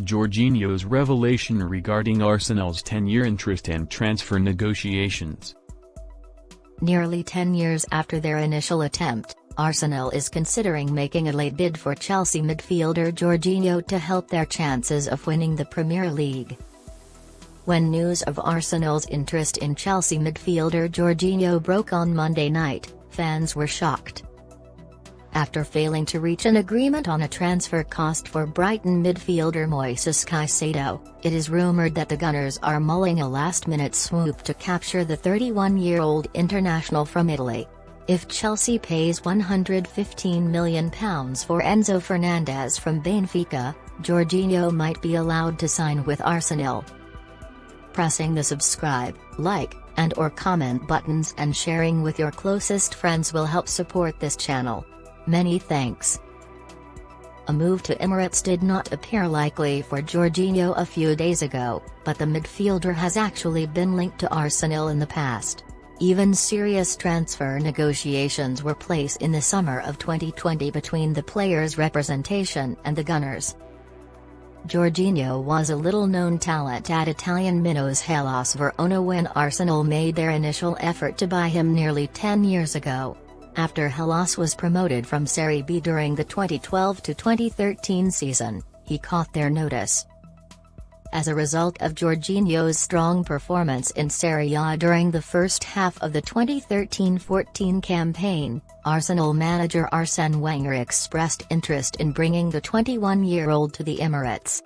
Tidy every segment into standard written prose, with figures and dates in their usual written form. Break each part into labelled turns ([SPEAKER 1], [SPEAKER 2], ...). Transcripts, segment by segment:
[SPEAKER 1] Jorginho's revelation regarding Arsenal's 10-year interest and transfer negotiations.
[SPEAKER 2] Nearly 10 years after their initial attempt, Arsenal is considering making a late bid for Chelsea midfielder Jorginho to help their chances of winning the Premier League. When news of Arsenal's interest in Chelsea midfielder Jorginho broke on Monday night, fans were shocked. After failing to reach an agreement on a transfer cost for Brighton midfielder Moises Caicedo, it is rumoured that the Gunners are mulling a last-minute swoop to capture the 31-year-old international from Italy. If Chelsea pays £115 million for Enzo Fernandez from Benfica, Jorginho might be allowed to sign with Arsenal. Pressing the subscribe, like, and/or comment buttons and sharing with your closest friends will help support this channel. Many thanks. A move to Emirates did not appear likely for Jorginho a few days ago, but the midfielder has actually been linked to Arsenal in the past. Even serious transfer negotiations were placed in the summer of 2020 between the players' representation and the Gunners. Jorginho was a little-known talent at Italian minnows Hellas Verona when Arsenal made their initial effort to buy him nearly 10 years ago. After Hellas was promoted from Serie B during the 2012-2013 season, he caught their notice. As a result of Jorginho's strong performance in Serie A during the first half of the 2013-14 campaign, Arsenal manager Arsene Wenger expressed interest in bringing the 21-year-old to the Emirates.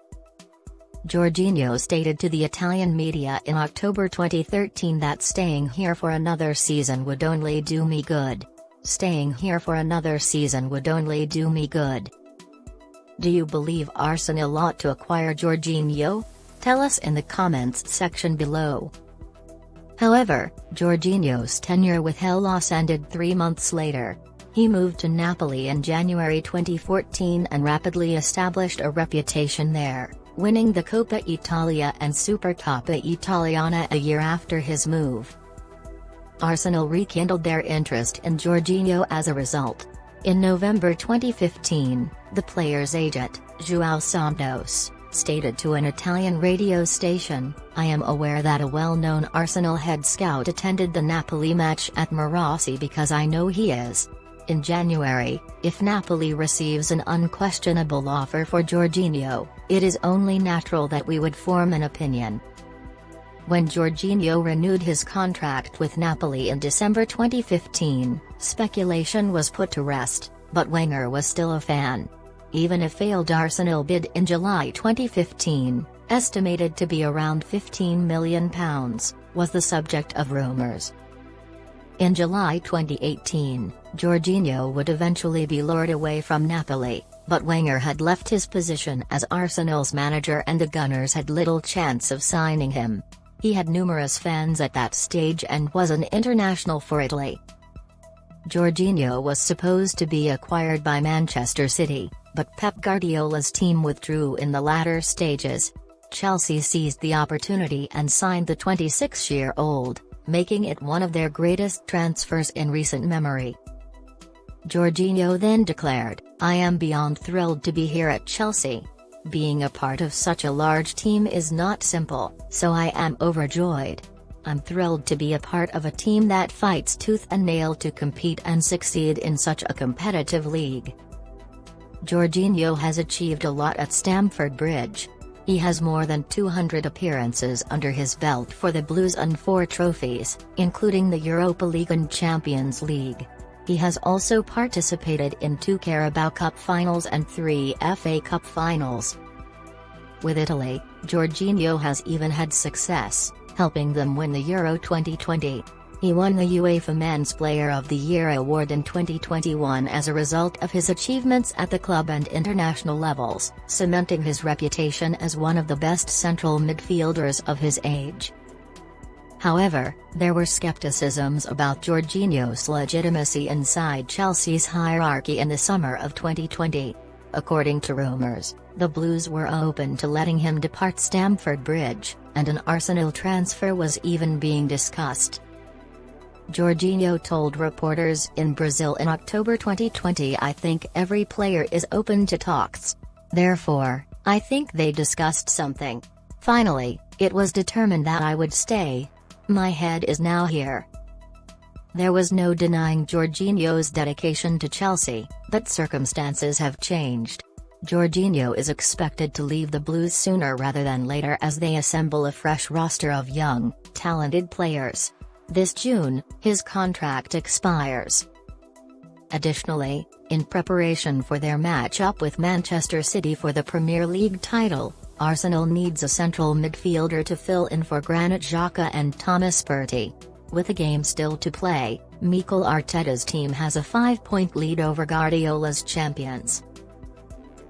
[SPEAKER 2] Jorginho stated to the Italian media in October 2013 that staying here for another season would only do me good. Staying here for another season would only do me good. Do you believe Arsenal ought to acquire Jorginho? Tell us in the comments section below. However, Jorginho's tenure with Hellas ended 3 months later. He moved to Napoli in January 2014 and rapidly established a reputation there, winning the Coppa Italia and Supercoppa Italiana a year after his move. Arsenal rekindled their interest in Jorginho as a result. In November 2015, the player's agent, João Santos, stated to an Italian radio station, "I am aware that a well-known Arsenal head scout attended the Napoli match at Marassi because I know he is." In January, if Napoli receives an unquestionable offer for Jorginho, it is only natural that we would form an opinion. When Jorginho renewed his contract with Napoli in December 2015, speculation was put to rest, but Wenger was still a fan. Even a failed Arsenal bid in July 2015, estimated to be around £15 million, was the subject of rumours. In July 2018, Jorginho would eventually be lured away from Napoli, but Wenger had left his position as Arsenal's manager and the Gunners had little chance of signing him. He had numerous fans at that stage and was an international for Italy. Jorginho was supposed to be acquired by Manchester City, but Pep Guardiola's team withdrew in the latter stages. Chelsea seized the opportunity and signed the 26-year-old, making it one of their greatest transfers in recent memory. Jorginho then declared, "I am beyond thrilled to be here at Chelsea. Being a part of such a large team is not simple, so I am overjoyed. I'm thrilled to be a part of a team that fights tooth and nail to compete and succeed in such a competitive league." Jorginho has achieved a lot at Stamford Bridge. He has more than 200 appearances under his belt for the Blues and 4 trophies, including the Europa League and Champions League. He has also participated in 2 Carabao Cup finals and 3 FA Cup finals. With Italy, Jorginho has even had success, helping them win the Euro 2020. He won the UEFA Men's Player of the Year award in 2021 as a result of his achievements at the club and international levels, cementing his reputation as one of the best central midfielders of his age. However, there were skepticisms about Jorginho's legitimacy inside Chelsea's hierarchy in the summer of 2020. According to rumours, the Blues were open to letting him depart Stamford Bridge, and an Arsenal transfer was even being discussed. Jorginho told reporters in Brazil in October 2020, "I think every player is open to talks. Therefore, I think they discussed something. Finally, it was determined that I would stay. My head is now here. There was no denying Jorginho's dedication to Chelsea, but circumstances have changed. Jorginho is expected to leave the Blues sooner rather than later as they assemble a fresh roster of young, talented players. This June, his contract expires. Additionally, in preparation for their match-up with Manchester City for the Premier League title, Arsenal needs a central midfielder to fill in for Granit Xhaka and Thomas Partey. With a game still to play, Mikel Arteta's team has a 5-point lead over Guardiola's champions.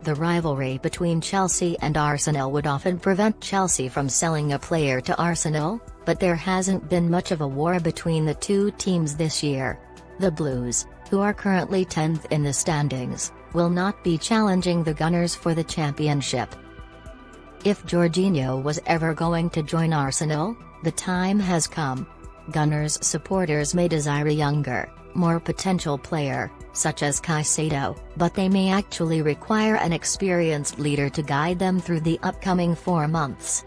[SPEAKER 2] The rivalry between Chelsea and Arsenal would often prevent Chelsea from selling a player to Arsenal, but there hasn't been much of a war between the two teams this year. The Blues, who are currently 10th in the standings, will not be challenging the Gunners for the championship. If Jorginho was ever going to join Arsenal, the time has come. Gunners supporters may desire a younger, more potential player, such as Caicedo, but they may actually require an experienced leader to guide them through the upcoming 4 months.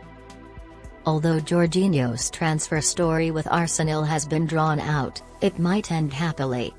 [SPEAKER 2] Although Jorginho's transfer story with Arsenal has been drawn out, it might end happily.